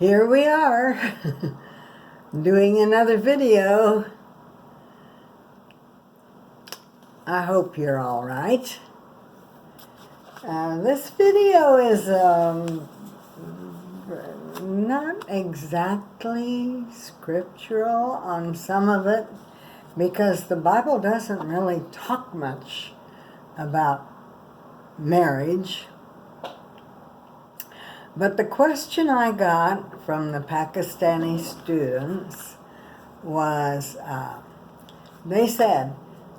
Here we are doing another video. I hope you're all right. This video is not exactly scriptural on some of it, because the Bible doesn't really talk much about marriage. But the question I got from the Pakistani students was, they said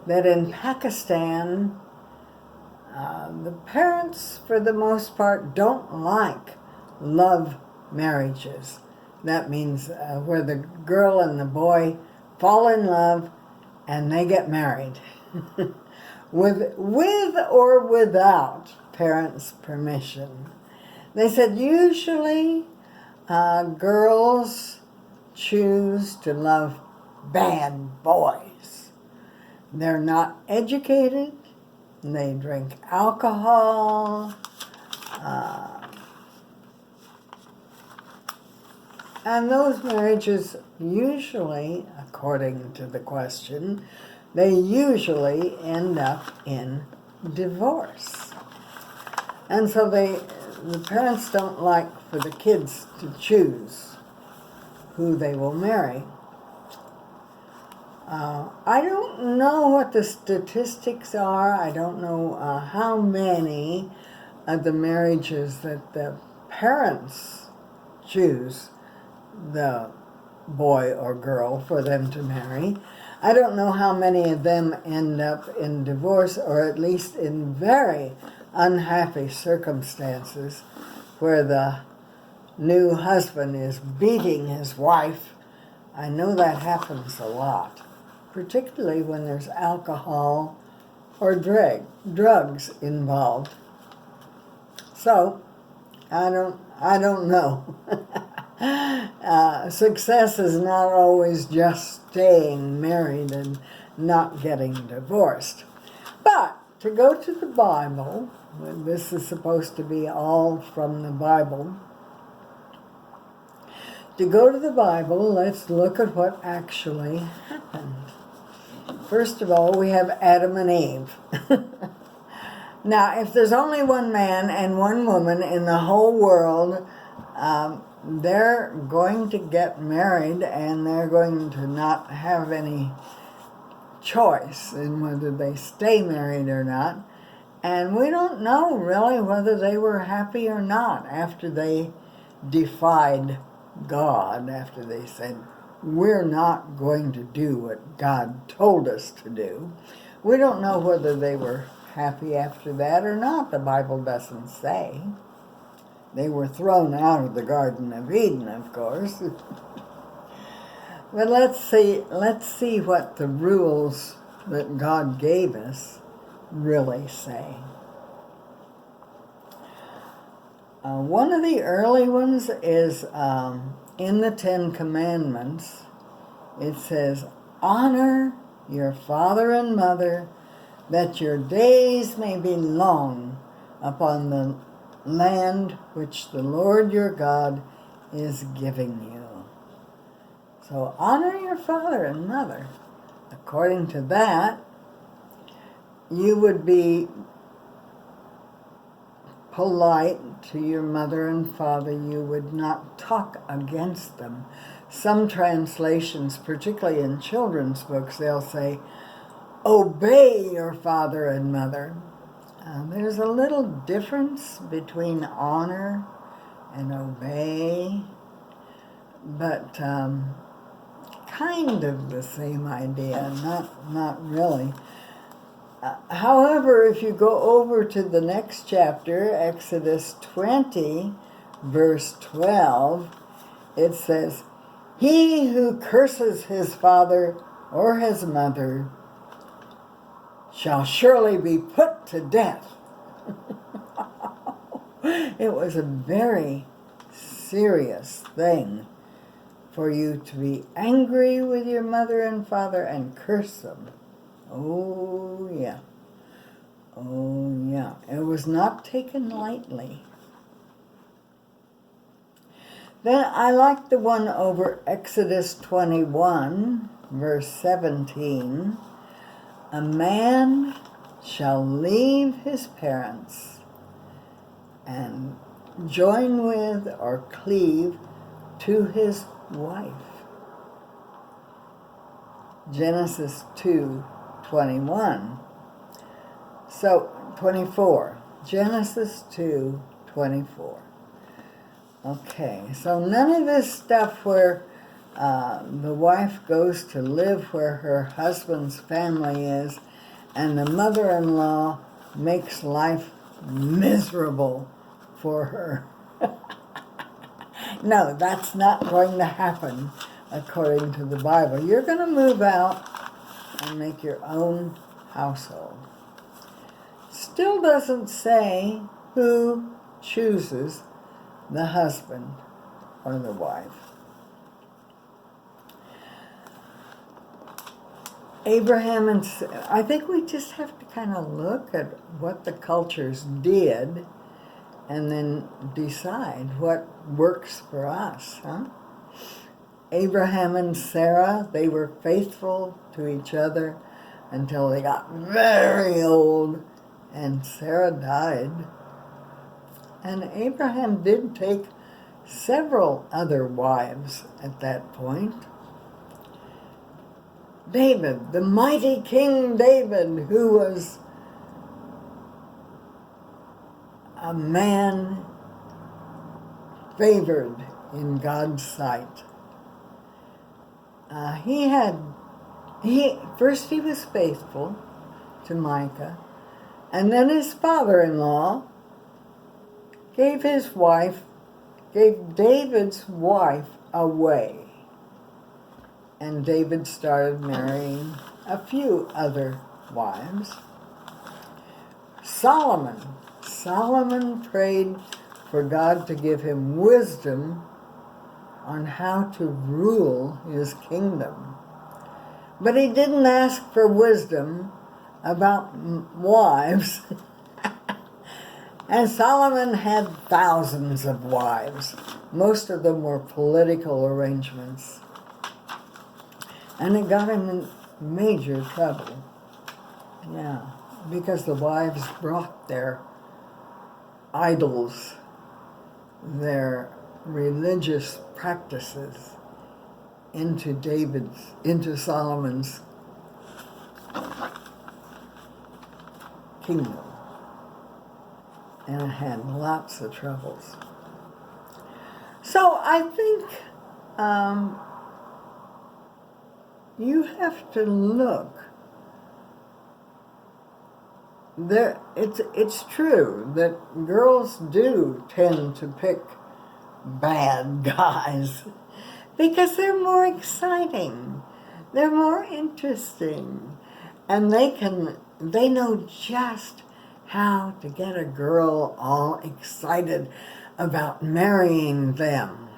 that in Pakistan, the parents, for the most part, don't like love marriages. That means where the girl and the boy fall in love and they get married, with or without parents' permission. They said usually girls choose to love bad boys. They're not educated, they drink alcohol, and those marriages usually, according to the question, they usually end up in divorce. And so the parents don't like for the kids to choose who they will marry. I don't know what the statistics are. I don't know how many of the marriages that the parents choose the boy or girl for them to marry. I don't know how many of them end up in divorce, or at least in very unhappy circumstances where the new husband is beating his wife. I know that happens a lot, particularly when there's alcohol or drugs involved. So I don't know. Success is not always just staying married and not getting divorced. But to go to the Bible, this is supposed to be all from the Bible. To go to the Bible, let's look at what actually happened. First of all, we have Adam and Eve. Now, if there's only one man and one woman in the whole world, they're going to get married and they're going to not have any choice in whether they stay married or not. And we don't know really whether they were happy or not after they defied God, after they said, we're not going to do what God told us to do. We don't know whether they were happy after that or not. The Bible doesn't say. They were thrown out of the Garden of Eden, of course. But let's see what the rules that God gave us really say. One of the early ones is in the Ten Commandments. It says, honor your father and mother, that your days may be long upon the land which the Lord your God is giving you. So honor your father and mother. According to that, you would be polite to your mother and father. You would not talk against them. Some translations, particularly in children's books, they'll say, obey your father and mother. There's a little difference between honor and obey, but kind of the same idea, not really. However, if you go over to the next chapter, Exodus 20, verse 12, it says, he who curses his father or his mother shall surely be put to death. It was a very serious thing for you to be angry with your mother and father and curse them. Oh, yeah. Oh, yeah. It was not taken lightly. Then I like the one over Exodus 21, verse 17. A man shall leave his parents and join with or cleave to his wife. Genesis 2:21. So 24. Genesis 2:24. Okay, so none of this stuff where the wife goes to live where her husband's family is and the mother-in-law makes life miserable for her. No, that's not going to happen according to the Bible. You're going to move out and make your own household. Still doesn't say who chooses the husband or the wife. Abraham and I think we just have to kind of look at what the cultures did and then decide what works for us, huh? Abraham and Sarah, they were faithful to each other until they got very old and Sarah died. And Abraham did take several other wives at that point. David, the mighty King David, who was a man favored in God's sight. First he was faithful to Micah, and then his father-in-law gave David's wife away. And David started marrying a few other wives. Solomon prayed for God to give him wisdom on how to rule his kingdom. But he didn't ask for wisdom about wives. And Solomon had thousands of wives. Most of them were political arrangements. And it got him in major trouble. Yeah, because the wives brought their idols, their religious practices into Solomon's kingdom. And it had lots of troubles. So I think you have to look. It's true that girls do tend to pick bad guys because they're more exciting, they're more interesting, and they know just how to get a girl all excited about marrying them.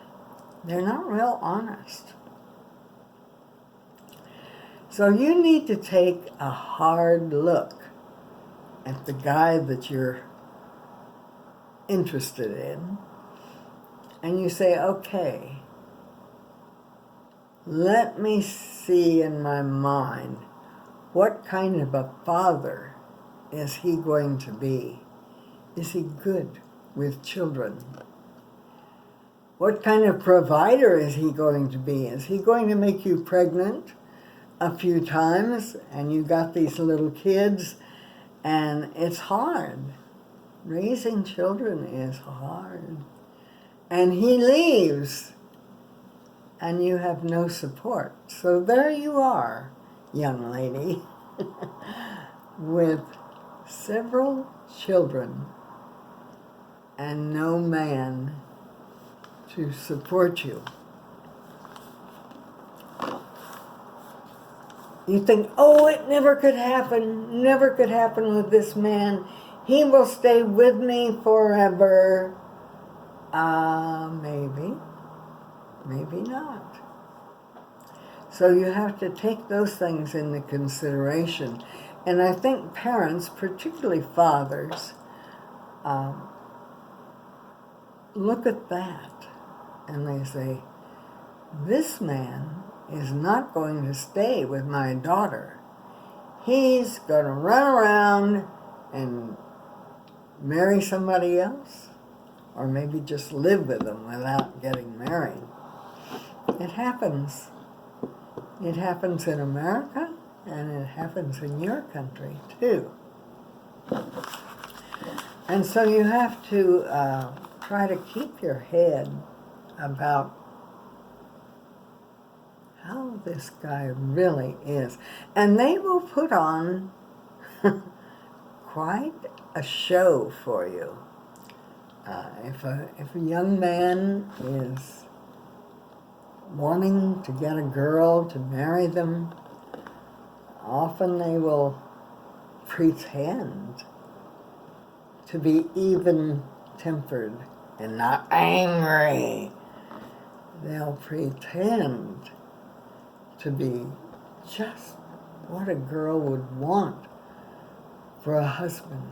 They're not real honest. So you need to take a hard look at the guy that you're interested in, and you say, okay, let me see in my mind what kind of a father is he going to be? Is he good with children? What kind of provider is he going to be? Is he going to make you pregnant a few times and you got these little kids and it's hard? Raising children is hard. And he leaves and you have no support. So there you are, young lady, with several children and no man to support you. You think, oh, it never could happen with this man. He will stay with me forever. Maybe not. So you have to take those things into consideration. And I think parents, particularly fathers, look at that and they say, this man is not going to stay with my daughter. He's going to run around and marry somebody else, or maybe just live with them without getting married. It happens. It happens in America, and it happens in your country, too. And so you have to try to keep your head about how this guy really is. And they will put on quite a show for you. If a young man is wanting to get a girl to marry them, often they will pretend to be even-tempered and not angry. They'll pretend to be just what a girl would want for a husband.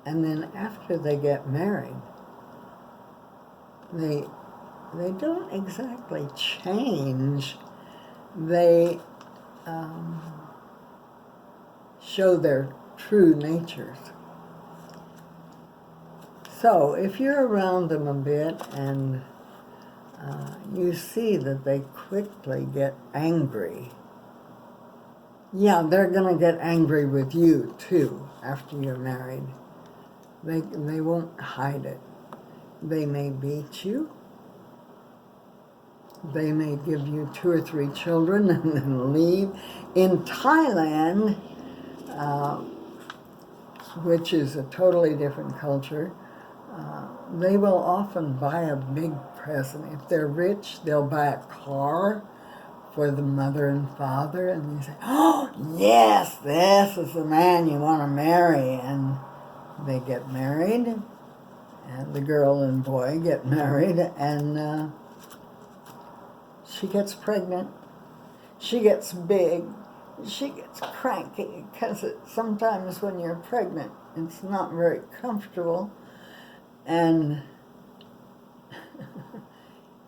And then after they get married, they don't exactly change. They show their true natures. So if you're around them a bit and you see that they quickly get angry, yeah, they're going to get angry with you too after you're married. They won't hide it. They may beat you. They may give you 2 or 3 children and then leave. In Thailand, which is a totally different culture, they will often buy a big present. If they're rich, they'll buy a car for the mother and father, and they say, oh, yes, this is the man you want to marry. And they get married, and the girl and boy get married, and she gets pregnant. She gets big. She gets cranky, because sometimes when you're pregnant, it's not very comfortable. And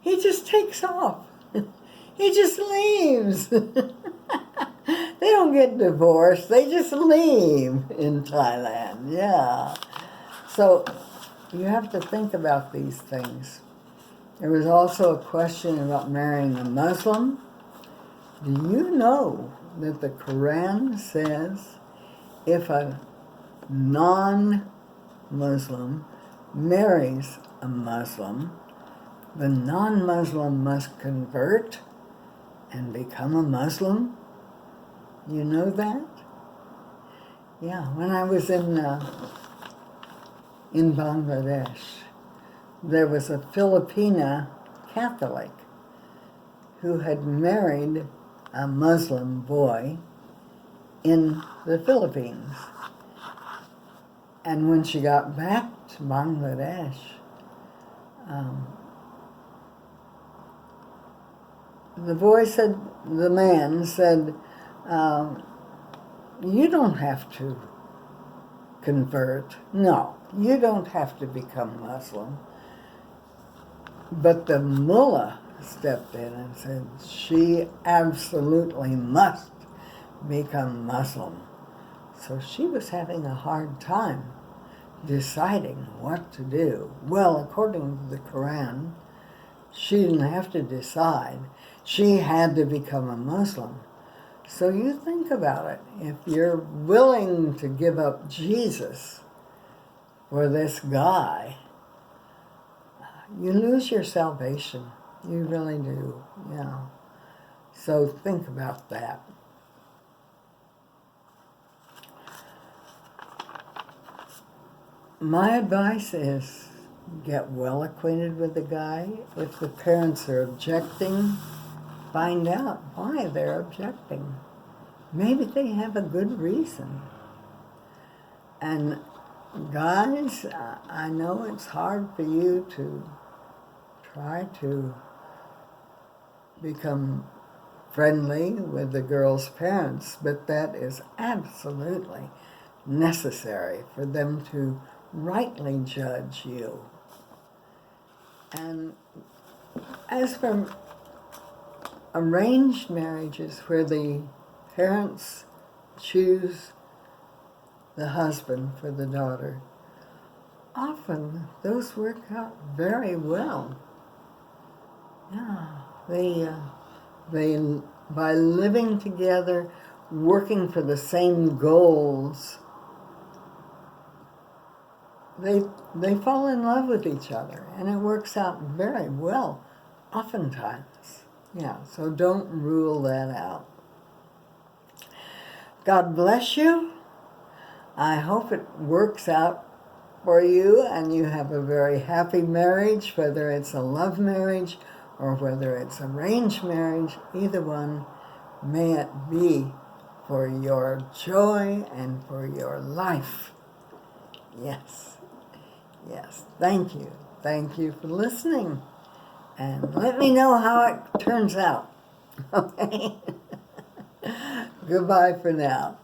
he just takes off. He just leaves. They don't get divorced. They just leave in Thailand. Yeah. So you have to think about these things. There was also a question about marrying a Muslim. Do you know that the Quran says if a non-Muslim marries a Muslim, the non-Muslim must convert and become a Muslim? You know that? Yeah, when I was in Bangladesh, there was a Filipina Catholic who had married a Muslim boy in the Philippines. And when she got back to Bangladesh, the man said, you don't have to convert. No, you don't have to become Muslim. But the mullah stepped in and said she absolutely must become Muslim. So she was having a hard time deciding what to do. Well, according to the Quran, she didn't have to decide. She had to become a Muslim. So you think about it. If you're willing to give up Jesus for this guy, you lose your salvation. You really do, yeah. So think about that. My advice is get well acquainted with the guy. If the parents are objecting, find out why they're objecting. Maybe they have a good reason. And guys, I know it's hard for you to try to become friendly with the girl's parents, but that is absolutely necessary for them to rightly judge you. And as for arranged marriages where the parents choose the husband for the daughter, often those work out very well. Yeah, they by living together, working for the same goals, they fall in love with each other, and it works out very well, oftentimes. Yeah, so don't rule that out. God bless you. I hope it works out for you and you have a very happy marriage, whether it's a love marriage or whether it's arranged marriage, either one. May it be for your joy and for your life. Yes, yes. Thank you. Thank you for listening. And let me know how it turns out. Okay? Goodbye for now.